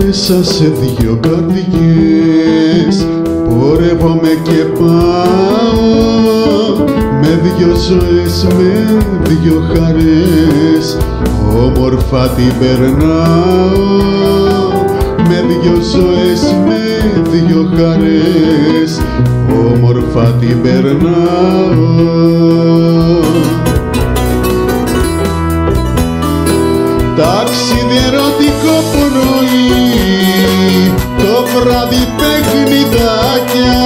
Ανάμεσα σε δυο καρδιές πορεύομαι και πάω, με δυο ζωές, με δυο χαρές όμορφα την περνάω, με δυο ζωές, με δυο χαρές όμορφα την περνάω. Ταξίδι ερωτικό πρωί, το βράδυ παιχνιδάκια,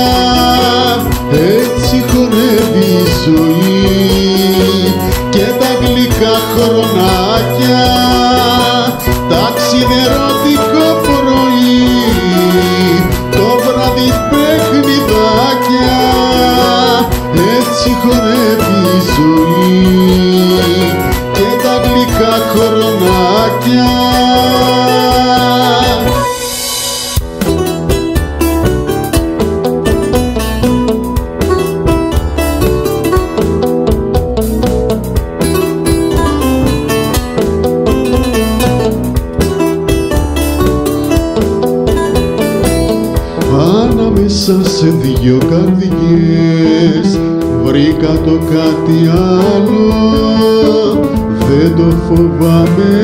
έτσι χορεύει η ζωή και τα γλυκά χρονάκια. Ταξίδι ερωτικό πρωί, το βράδυ παιχνιδάκια, έτσι χορεύει η ζωή και τα γλυκά χρονάκια. Ανάμεσα σε δυο καρδιές βρήκα το κάτι άλλο, δεν το φοβάμαι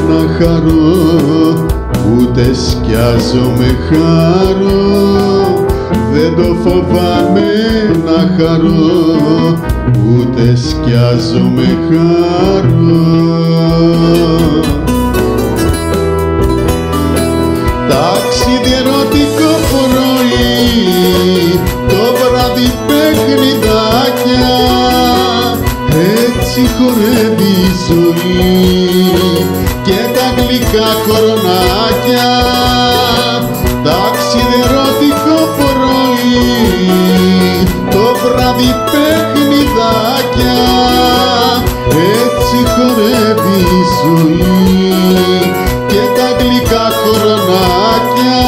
να χαρώ, ούτε σκιάζομαι χαρώ, δεν το φοβάμαι να χαρώ, ούτε σκιάζομαι χαρώ. Ταξίδι ερωτικό πρωί, το βράδυ παιχνιδάκια, έτσι χορεύει η ζωή και τα γλυκά χρονάκια. Ταξίδι ερωτικό πρωί, το βράδυ παιχνιδάκια, έτσι χορεύει η ζωή και τα γλυκά χρονάκια.